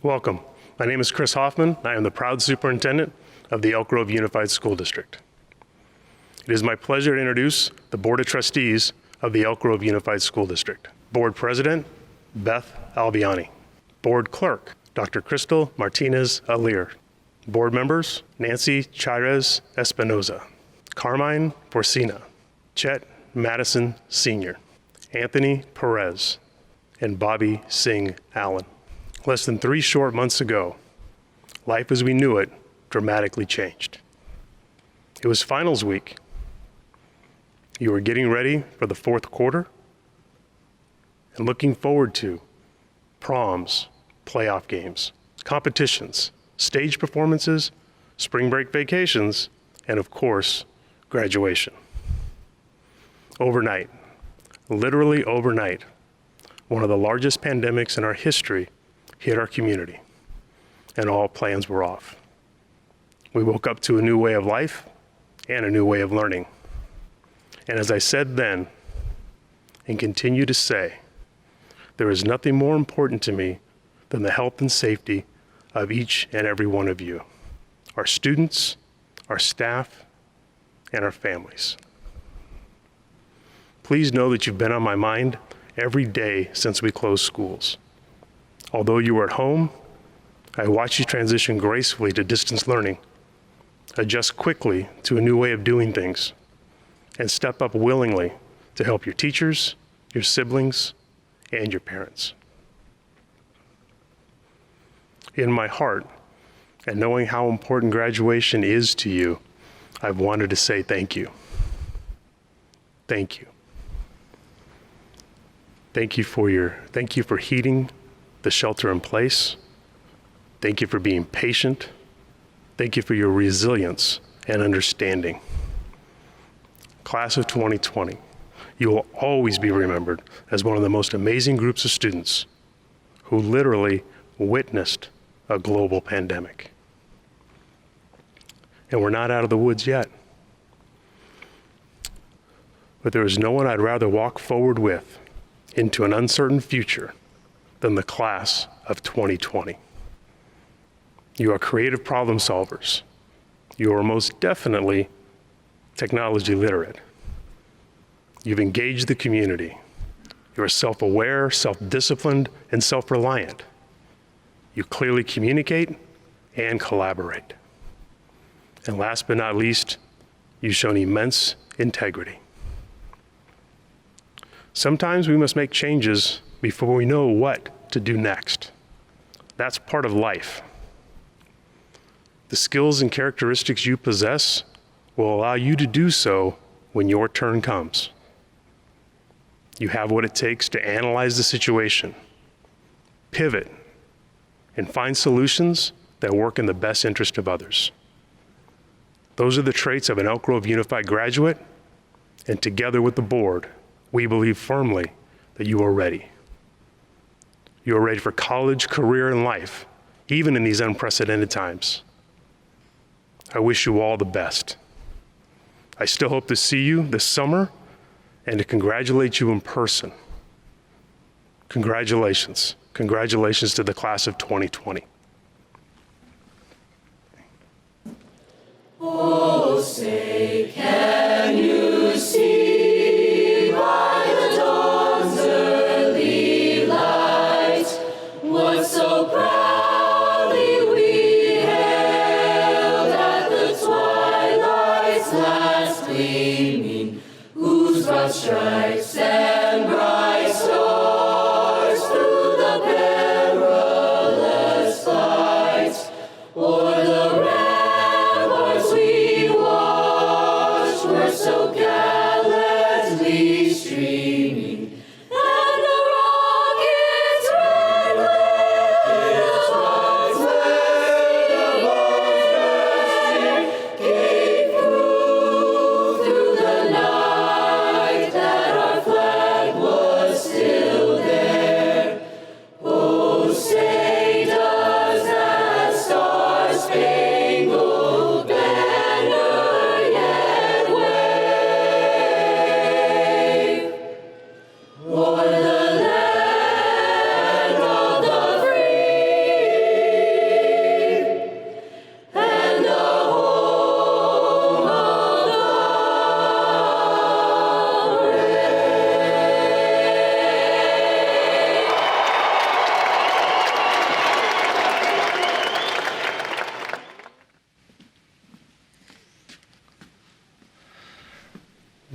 Welcome. My name is Chris Hoffman. I am the proud superintendent of the Elk Grove Unified School District. It is my pleasure to introduce the Board of Trustees of the Elk Grove Unified School District. Board President, Beth Albiani. Board Clerk, Dr. Crystal Martinez Alir. Board Members, Nancy Chairez Espinoza, Carmine Porcina, Chet Madison Sr., Anthony Perez, and Bobby Singh Allen. Less than 3 short months ago, life as we knew it dramatically changed. It was finals week. You were getting ready for the fourth quarter and looking forward to proms, playoff games, competitions, stage performances, spring break vacations, and of course, graduation. Overnight, literally overnight, one of the largest pandemics in our history hit our community, and all plans were off. We woke up to a new way of life and a new way of learning. And as I said then, and continue to say, there is nothing more important to me than the health and safety of each and every one of you, our students, our staff, and our families. Please know that you've been on my mind every day since we closed schools. Although you were at home, I watched you transition gracefully to distance learning, adjust quickly to a new way of doing things, and step up willingly to help your teachers, your siblings, and your parents. In my heart, and knowing how important graduation is to you, I've wanted to say thank you. Thank you. Thank you for heeding the shelter in place. Thank you for being patient. Thank you for your resilience and understanding. Class of 2020, you will always be remembered as one of the most amazing groups of students who literally witnessed a global pandemic. And we're not out of the woods yet. But there is no one I'd rather walk forward with into an uncertain future than the class of 2020. You are creative problem solvers. You are most definitely technology literate. You've engaged the community. You are self-aware, self-disciplined, and self-reliant. You clearly communicate and collaborate. And last but not least, you've shown immense integrity. Sometimes we must make changes before we know what to do next. That's part of life. The skills and characteristics you possess will allow you to do so when your turn comes. You have what it takes to analyze the situation, pivot, and find solutions that work in the best interest of others. Those are the traits of an Elk Grove Unified graduate, and together with the board, we believe firmly that you are ready. You are ready for college, career, and life, even in these unprecedented times. I wish you all the best. I still hope to see you this summer and to congratulate you in person. Congratulations. Congratulations to the class of 2020. Oh, say, can you see by the dawn's early light what so proudly we hailed at the twilight's last gleaming, whose broad stripes and bright stars through the perilous fight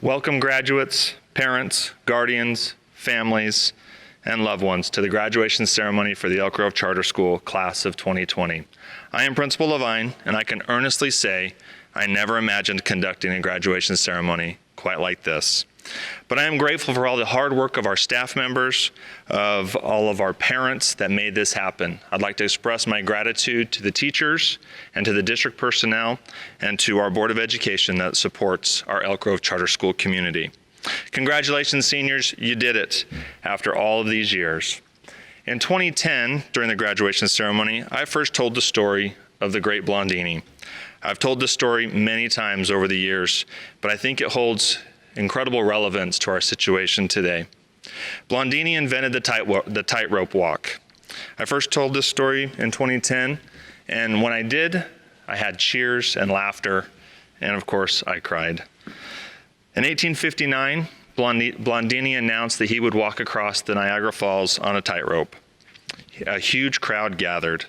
Welcome graduates, parents, guardians, families, and loved ones to the graduation ceremony for the Elk Grove Charter School Class of 2020. I am Principal Levine, and I can earnestly say I never imagined conducting a graduation ceremony quite like this. But I am grateful for all the hard work of our staff members, of all of our parents that made this happen. I'd like to express my gratitude to the teachers and to the district personnel and to our Board of Education that supports our Elk Grove Charter School community. Congratulations, seniors, you did it after all of these years. In 2010, during the graduation ceremony, I first told the story of the great Blondini. I've told this story many times over the years, but I think it holds incredible relevance to our situation today. Blondini invented the tightrope walk. I first told this story in 2010, and when I did, I had cheers and laughter, and of course, I cried. In 1859, Blondini announced that he would walk across the Niagara Falls on a tightrope. A huge crowd gathered,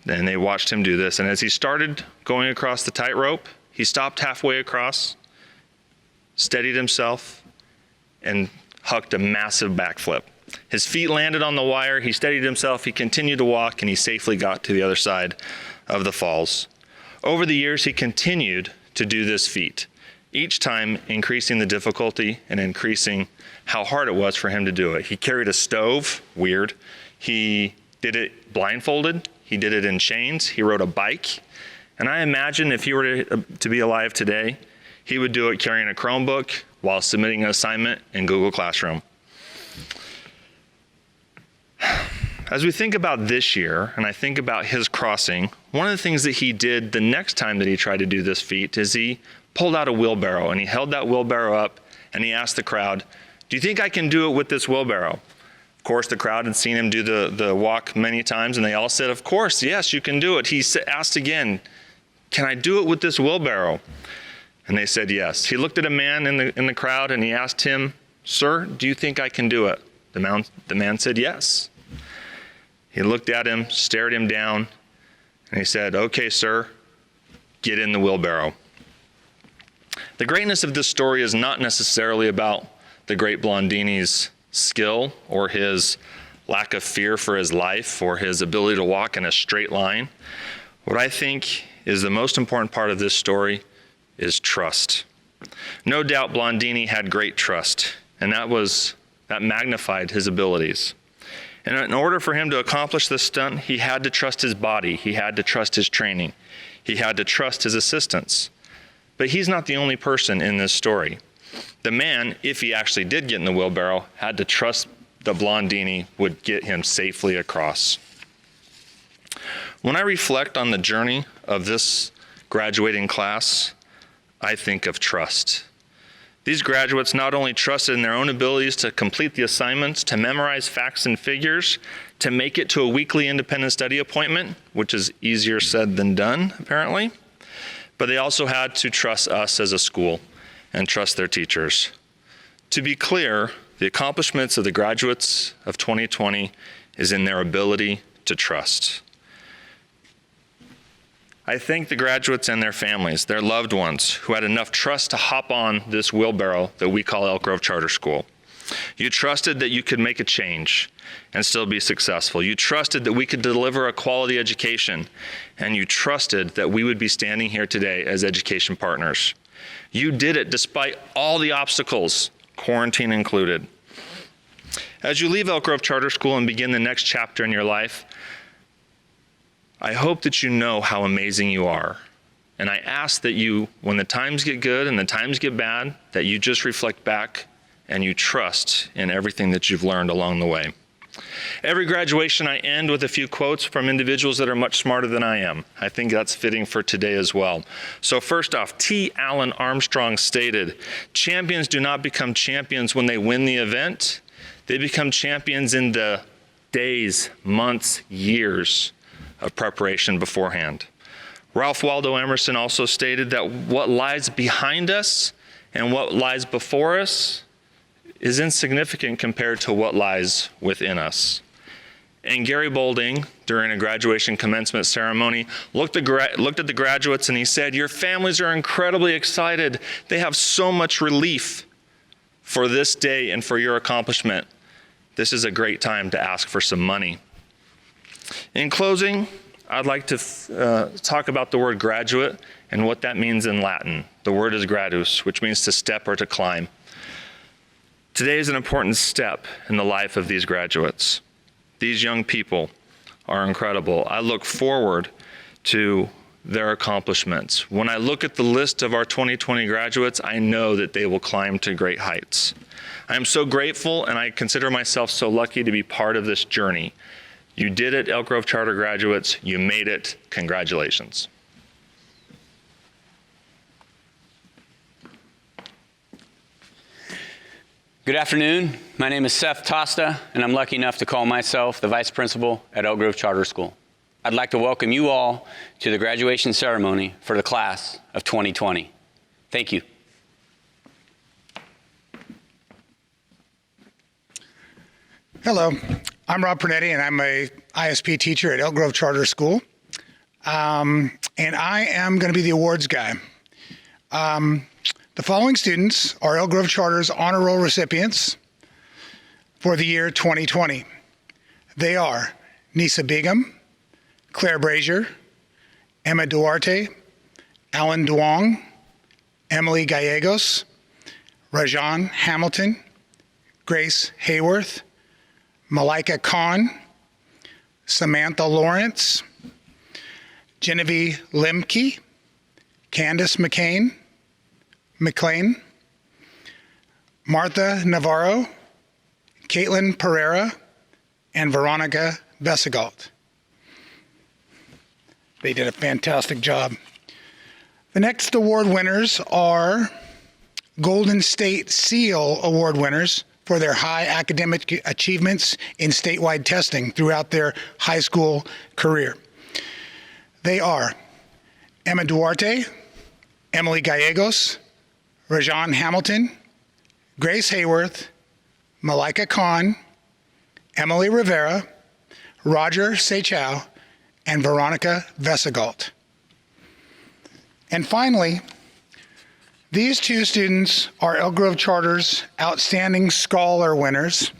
and they watched him do this. And as he started going across the tightrope, he stopped halfway across, steadied himself, and hucked a massive backflip. His feet landed on the wire, he steadied himself, he continued to walk, and he safely got to the other side of the falls. Over the years, he continued to do this feat, each time increasing the difficulty and increasing how hard it was for him to do it. He carried a stove, weird. He did it blindfolded. He did it in chains. He rode a bike. And I imagine if he were to be alive today, he would do it carrying a Chromebook while submitting an assignment in Google Classroom. As we think about this year, and I think about his crossing, one of the things that he did the next time that he tried to do this feat is he pulled out a wheelbarrow, and he held that wheelbarrow up, and he asked the crowd, "Do you think I can do it with this wheelbarrow?" Of course, the crowd had seen him do the walk many times, and they all said, "Of course, yes, you can do it." He asked again, "Can I do it with this wheelbarrow?" And they said yes. He looked at a man in the crowd, and he asked him, "Sir, do you think I can do it?" The man said yes. He looked at him, stared him down, and he said, "Okay, sir, get in the wheelbarrow." The greatness of this story is not necessarily about the great Blondini's skill or his lack of fear for his life or his ability to walk in a straight line. What I think is the most important part of this story is trust. No doubt Blondini had great trust, and that magnified his abilities. And in order for him to accomplish this stunt, he had to trust his body, he had to trust his training, he had to trust his assistants. But he's not the only person in this story. The man, if he actually did get in the wheelbarrow, had to trust that Blondini would get him safely across. When I reflect on the journey of this graduating class, I think of trust. These graduates not only trusted in their own abilities to complete the assignments, to memorize facts and figures, to make it to a weekly independent study appointment, which is easier said than done, apparently, but they also had to trust us as a school and trust their teachers. To be clear, the accomplishments of the graduates of 2020 is in their ability to trust. I thank the graduates and their families, their loved ones, who had enough trust to hop on this wheelbarrow that we call Elk Grove Charter School. You trusted that you could make a change and still be successful. You trusted that we could deliver a quality education, and you trusted that we would be standing here today as education partners. You did it despite all the obstacles, quarantine included. As you leave Elk Grove Charter School and begin the next chapter in your life, I hope that you know how amazing you are. And I ask that you, when the times get good and the times get bad, that you just reflect back and you trust in everything that you've learned along the way. Every graduation I end with a few quotes from individuals that are much smarter than I am. I think that's fitting for today as well. So first off, T. Allen Armstrong stated, "Champions do not become champions when they win the event. They become champions in the days, months, years of preparation beforehand." Ralph Waldo Emerson also stated that what lies behind us and what lies before us is insignificant compared to what lies within us. And Gary Boulding, during a graduation commencement ceremony, looked at the graduates and he said, "Your families are incredibly excited. They have so much relief For this day and for your accomplishment, this is a great time to ask for some money. In closing, I'd like to talk about the word graduate and what that means in Latin. The word is gradus, which means to step or to climb. Today is an important step in the life of these graduates. These young people are incredible. I look forward to their accomplishments. When I look at the list of our 2020 graduates, I know that they will climb to great heights. I am so grateful, and I consider myself so lucky to be part of this journey. You did it, Elk Grove Charter graduates. You made it. Congratulations. Good afternoon. My name is Seth Tosta, and I'm lucky enough to call myself the Vice Principal at Elk Grove Charter School. I'd like to welcome you all to the graduation ceremony for the class of 2020. Thank you. Hello, I'm Rob Pernetti, and I'm a ISP teacher at Elk Grove Charter School. And I am going to be the awards guy. The following students are Elk Grove Charter's honor roll recipients for the year 2020. They are Nisa Begum, Claire Brazier, Emma Duarte, Alan Duong, Emily Gallegos, Rajan Hamilton, Grace Hayworth, Malika Khan, Samantha Lawrence, Jenavi Lemke, Candace McLean, Martha Navarro, Caitlin Pereira, and Veronika Vessigault. They did a fantastic job. The next award winners are Golden State Seal Award winners for their high academic achievements in statewide testing throughout their high school career. They are Emma Duarte, Emily Gallegos, Rajan Hamilton, Grace Hayworth, Malika Khan, Emily Rivera, Roger Seychow, and Veronika Vessigault. And finally, these two students are Elk Grove Charter's Outstanding Scholar winners,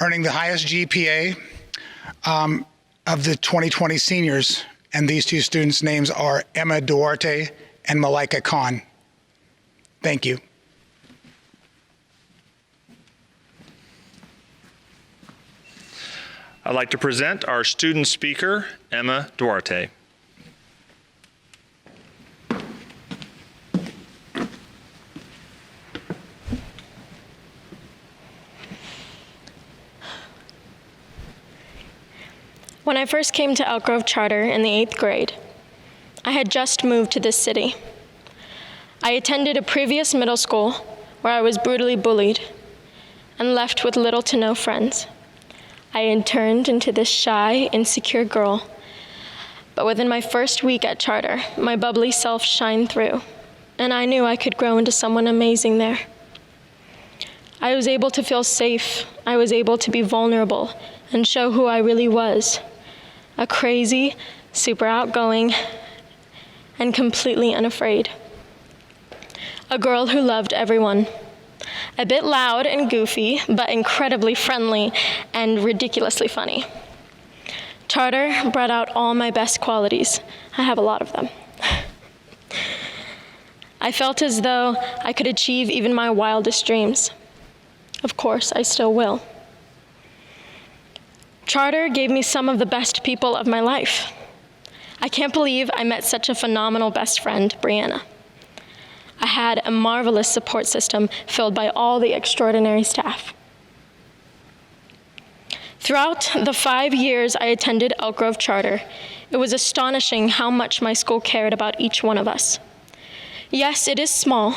earning the highest GPA of the 2020 seniors. And these two students' names are Emma Duarte and Malika Khan. Thank you. I'd like to present our student speaker, Emma Duarte. When I first came to Elk Grove Charter in the 8th grade, I had just moved to this city. I attended a previous middle school where I was brutally bullied and left with little to no friends. I had turned into this shy, insecure girl, but within my first week at Charter, my bubbly self shined through, and I knew I could grow into someone amazing there. I was able to feel safe. I was able to be vulnerable and show who I really was. A crazy, super outgoing, and completely unafraid. A girl who loved everyone. A bit loud and goofy, but incredibly friendly and ridiculously funny. Charter brought out all my best qualities. I have a lot of them. I felt as though I could achieve even my wildest dreams. Of course, I still will. Charter gave me some of the best people of my life. I can't believe I met such a phenomenal best friend, Briana. I had a marvelous support system filled by all the extraordinary staff. Throughout the 5 years I attended Elk Grove Charter, it was astonishing how much my school cared about each one of us. Yes, it is small,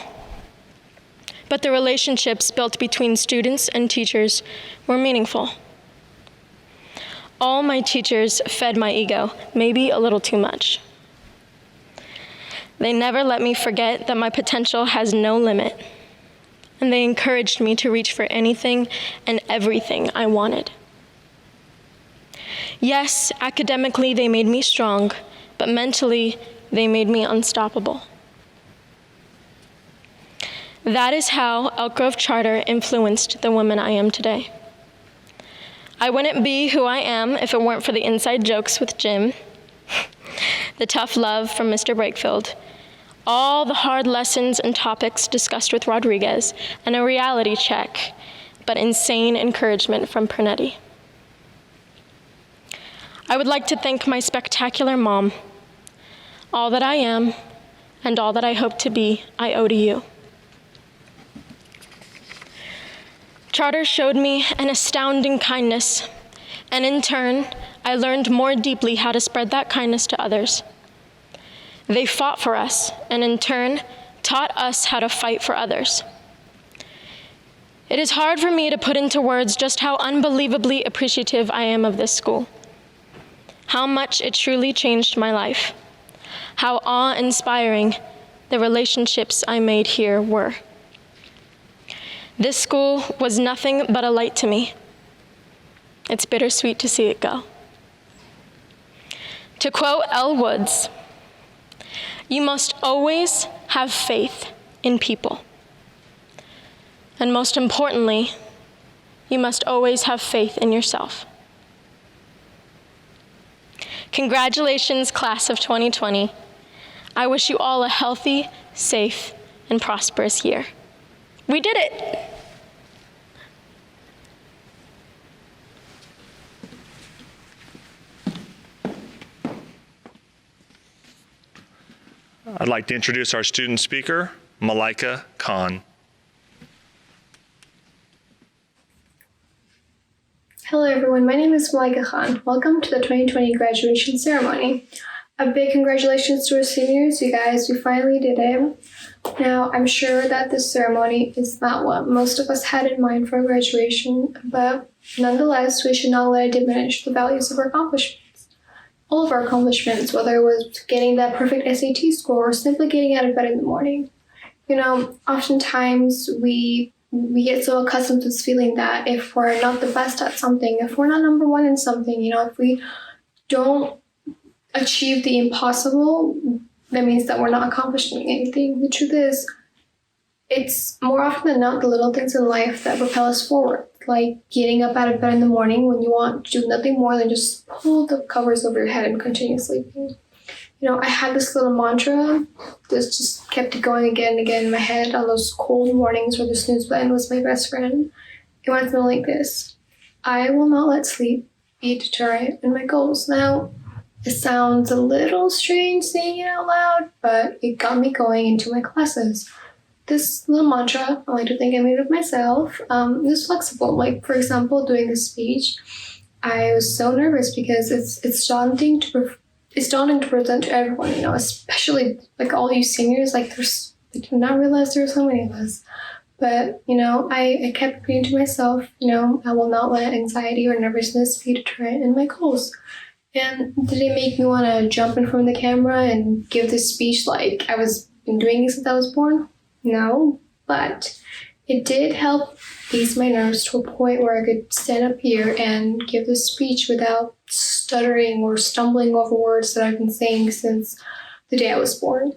but the relationships built between students and teachers were meaningful. All my teachers fed my ego, maybe a little too much. They never let me forget that my potential has no limit, and they encouraged me to reach for anything and everything I wanted. Yes, academically they made me strong, but mentally they made me unstoppable. That is how Elk Grove Charter influenced the woman I am today. I wouldn't be who I am if it weren't for the inside jokes with Jim, the tough love from Mr. Brakefield, all the hard lessons and topics discussed with Rodriguez, and a reality check, but insane encouragement from Pernetti. I would like to thank my spectacular mom. All that I am and all that I hope to be, I owe to you. Charter showed me an astounding kindness, and in turn, I learned more deeply how to spread that kindness to others. They fought for us, and in turn, taught us how to fight for others. It is hard for me to put into words just how unbelievably appreciative I am of this school, how much it truly changed my life, how awe-inspiring the relationships I made here were. This school was nothing but a light to me. It's bittersweet to see it go. To quote Elle Woods, "You must always have faith in people. And most importantly, you must always have faith in yourself." Congratulations, class of 2020. I wish you all a healthy, safe, and prosperous year. We did it. I'd like to introduce our student speaker, Malaika Khan. Hello everyone, my name is Malaika Khan. Welcome to the 2020 graduation ceremony. A big congratulations to our seniors, you guys, we finally did it. Now, I'm sure that this ceremony is not what most of us had in mind for graduation, but nonetheless, we should not let it diminish the values of our accomplishments. All of our accomplishments, whether it was getting that perfect SAT score or simply getting out of bed in the morning. You know, oftentimes we get so accustomed to this feeling that if we're not the best at something, if we're not number one in something, you know, if we don't achieve the impossible, that means that we're not accomplishing anything. The truth is, it's more often than not the little things in life that propel us forward, like getting up out of bed in the morning when you want to do nothing more than just pull the covers over your head and continue sleeping. You know, I had this little mantra that just kept it going again and again in my head on those cold mornings where the snooze button was my best friend. It went something like this: I will not let sleep be a deterrent in my goals. Now, it sounds a little strange saying it out loud, but it got me going into my classes. This little mantra, I like to think I made it myself, is flexible. Like, for example, doing this speech, I was so nervous because it's daunting to present to everyone, you know, especially like all you seniors. Like, I did not realize there were so many of us. But, you know, I kept repeating to myself, you know, I will not let anxiety or nervousness be a deterrent in my goals. And did it make me want to jump in front of the camera and give this speech like I was been doing it since I was born? No, but it did help ease my nerves to a point where I could stand up here and give this speech without stuttering or stumbling over words that I've been saying since the day I was born.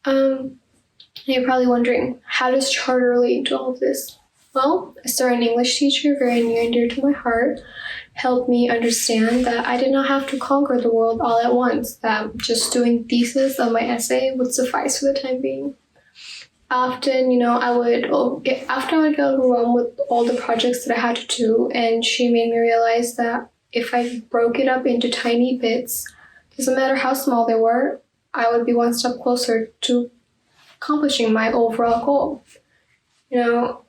You're probably wondering, how does charter relate into all of this? Well, I started an English teacher very near and dear to my heart, helped me understand that I did not have to conquer the world all at once, that just doing thesis of my essay would suffice for the time being. Often, you know, after I would get overwhelmed with all the projects that I had to do, and she made me realize that if I broke it up into tiny bits, doesn't matter how small they were, I would be one step closer to accomplishing my overall goal. You know,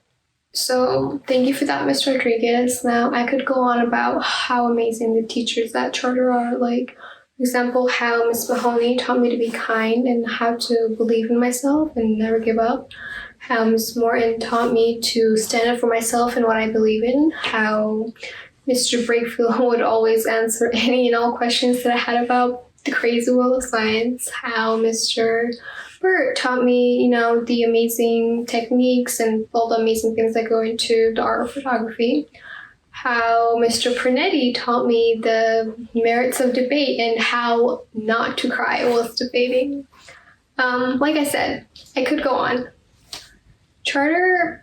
so thank you for that, Ms. Rodriguez. Now, I could go on about how amazing the teachers at Charter are. Like, for example, how Ms. Mahoney taught me to be kind and how to believe in myself and never give up. How Ms. Morton taught me to stand up for myself and what I believe in. How Mr. Brakefield would always answer any and all questions that I had about the crazy world of science. How Mr. Burt taught me, you know, the amazing techniques and all the amazing things that go into the art of photography. How Mr. Pernetti taught me the merits of debate and how not to cry whilst debating. Like I said, I could go on. Charter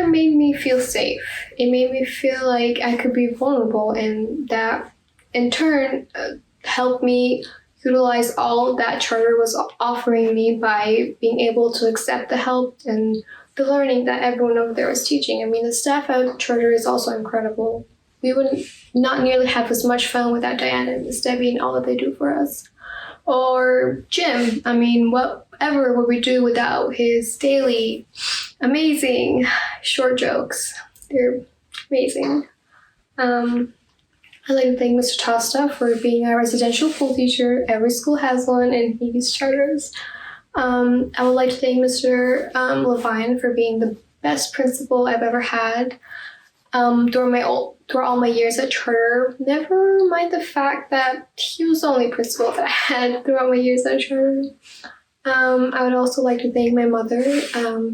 made me feel safe. It made me feel like I could be vulnerable, and that in turn helped me utilize all that Charter was offering me by being able to accept the help and the learning that everyone over there was teaching. I mean, the staff at Charter is also incredible. We would not nearly have as much fun without Diana and Miss Debbie and all that they do for us. Or Jim. I mean, whatever would we do without his daily amazing short jokes? They're amazing. I'd like to thank Mr. Tosta for being our residential pool teacher. Every school has one, and he uses charters. I would like to thank Mr. Levine for being the best principal I've ever had throughout all my years at Charter. Never mind the fact that he was the only principal that I had throughout my years at Charter. I would also like to thank my mother.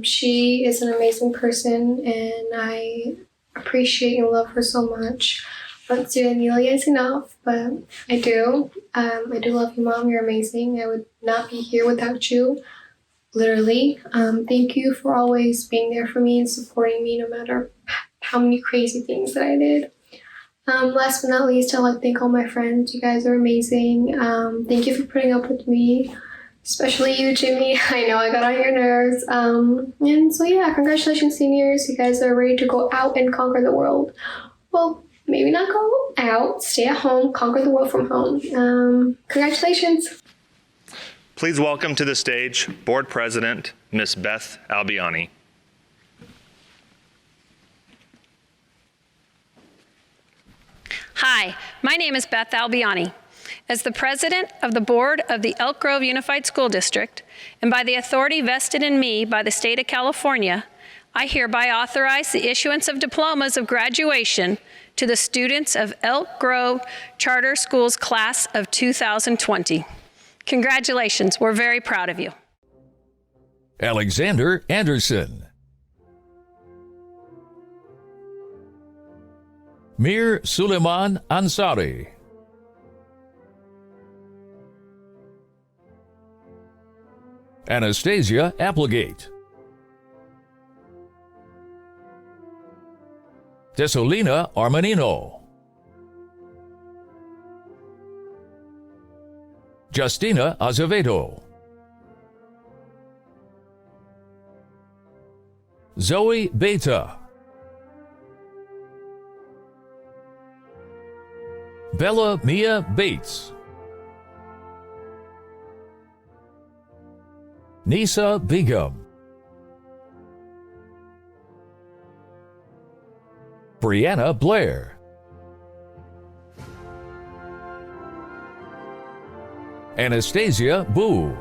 She is an amazing person, and I appreciate and love her so much. But to Amelia is enough, but I do. I do love you, Mom. You're amazing. I would not be here without you, literally. Thank you for always being there for me and supporting me no matter how many crazy things that I did. Last but not least, I'd like to thank all my friends. You guys are amazing. Thank you for putting up with me, especially you, Jimmy. I know I got on your nerves. And so yeah, congratulations, seniors. You guys are ready to go out and conquer the world. Well, maybe not go out, stay at home, conquer the world from home. Congratulations. Please welcome to the stage Board President, Ms. Beth Albiani. Hi, my name is Beth Albiani. As the president of the board of the Elk Grove Unified School District, and by the authority vested in me by the state of California, I hereby authorize the issuance of diplomas of graduation to the students of Elk Grove Charter Schools class of 2020. Congratulations, we're very proud of you. Alexander Anderson. Mir Suliman Ansary. Anastasia Applegate. Desolina Armanino. Justina Azevedo. Zoe Baeta. Bella Mia Bates. Nisa Begum. Brianna Blair. Anastasia Boo.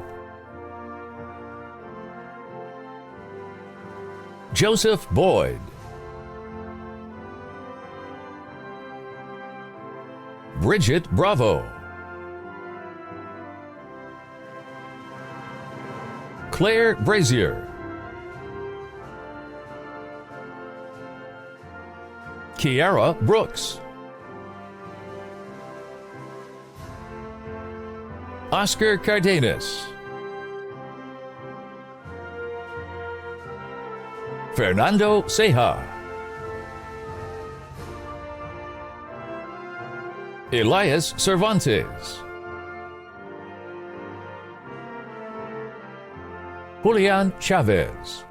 Joseph Boyd. Bridget Bravo. Claire Brazier. Kiara Brooks. Oscar Cardenas. Fernando Ceja. Elias Cervantes. Julian Chavez.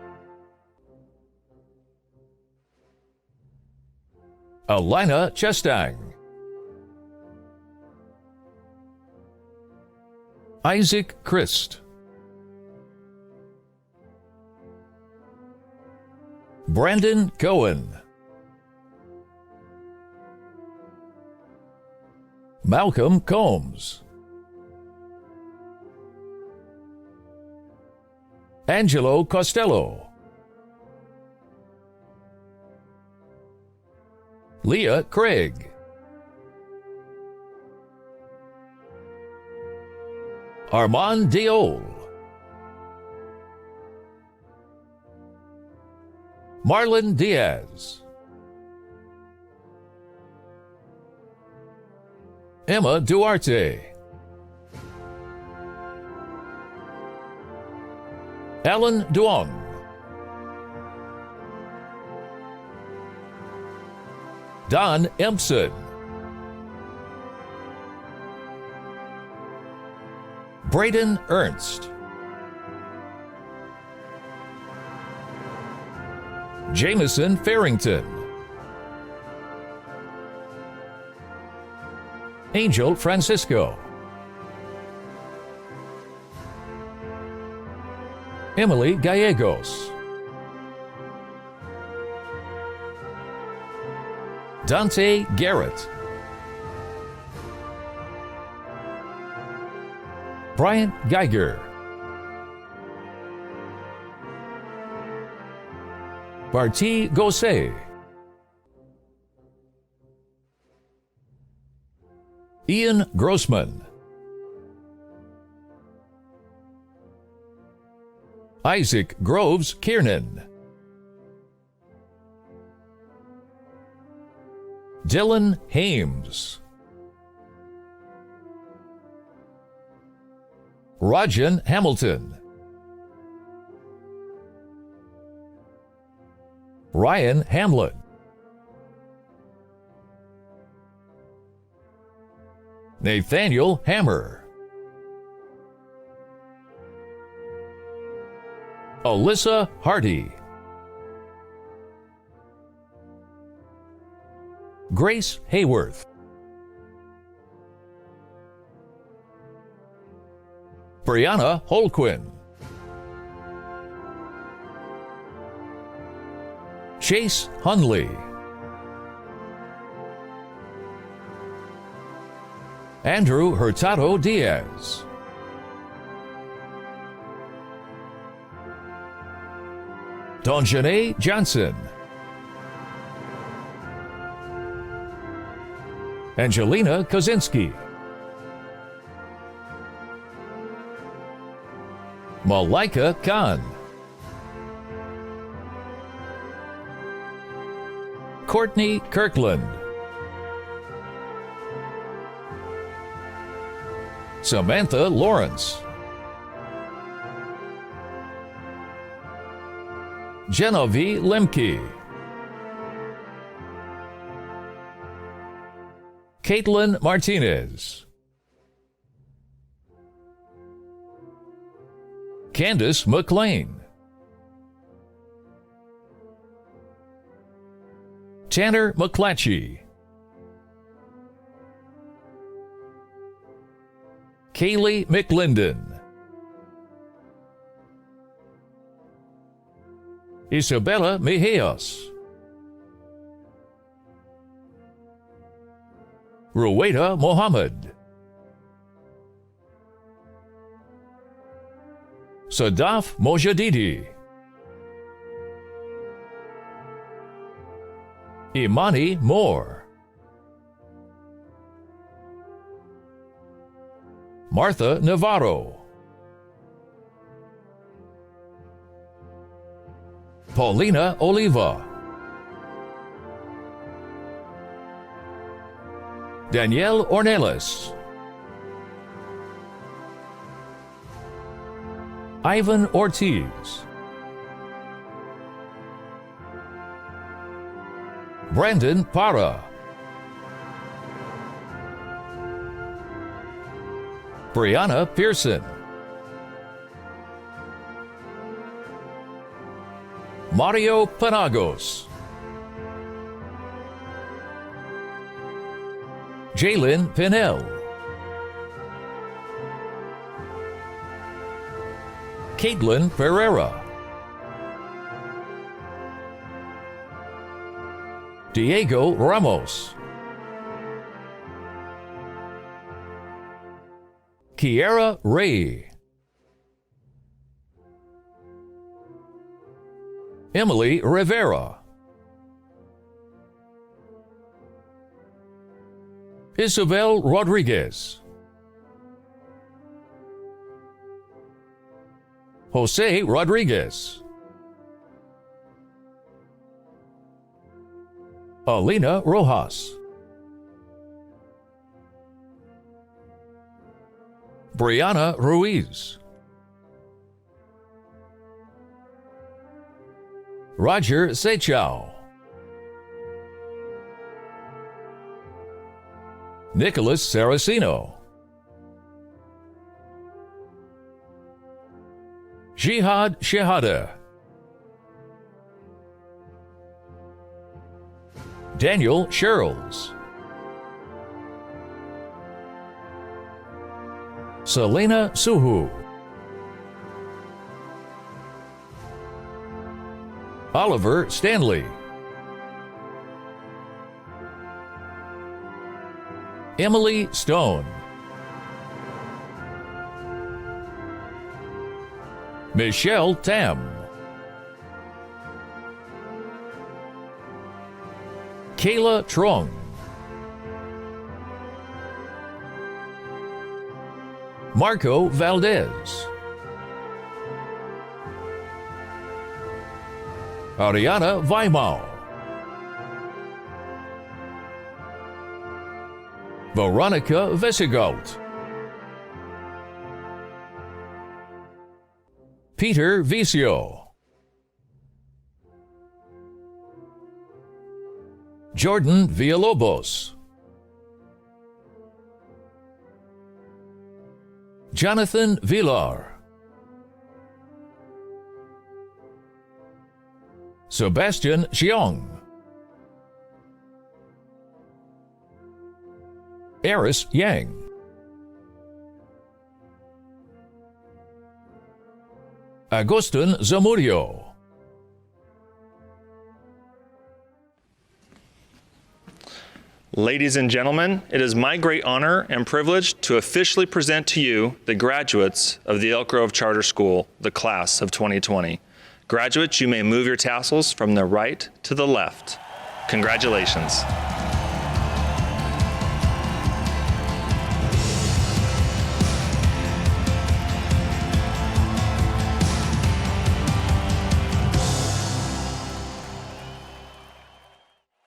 Alina Chestang. Isaac Christ. Brandon Cohen. Malcolm Combs. Angelo Costello. Leah Craig. Armaan Deol. Marlon Diaz. Emma Duarte. Alan Duong. Don Empson, Brayden Ernst, Jamison Farrington, Angel Francisco, Emily Gallegos, Dante Garrett, Bryant Geiger, Barty Gosset, Ian Grossman, Isaac Groves Kiernan, Dylan Hames, Rajan Hamilton, Ryan Hamlin, Nathaniel Hammer, Alyssa Hardy, Grace Hayworth, Brianna Holquin, Chase Hunley, Andrew Hurtado Diaz, Donjanae Johnson, Angelina Kozinski, Malika Khan, Courtney Kirkland, Samantha Lawrence, Jenavi Lemke, Caitlin Martinez, Candace McLean, Tanner McClatchy, Kaylie McLinden, Isabella Mejias, Ruwaida Mohammed, Sadaf Mojadidi, Imani Moore, Martha Navarro, Paulina Oliva, Danielle Ornelas, Ivan Ortiz, Brandon Para, Brianna Pearson, Mario Panagos, Jalen Pinnell, Caitlin Pereira, Diego Ramos, Kiara Raye, Emily Rivera, Isabel Rodriguez, Jose Rodriguez, Alina Rojas, Briana Ruiz, Roger Seychow, Nicholas Saraceno, Jihad Shehadeh, Daniel Sherrills, Selena Suhu, Oliver Stanley, Emilley Stone, Michelle Tam, Kayla Truong, Marco Valdez, Aryana Veimau, Veronika Vessigault, Peter Vicio, Jordan Villalobos, Jonathan Villar, Sebastian Xiong, Eris Yang, Agustin Zamudio, Ladies and gentlemen, it is my great honor and privilege to officially present to you the graduates of the Elk Grove Charter School, the class of 2020. Graduates, you may move your tassels from the right to the left. Congratulations.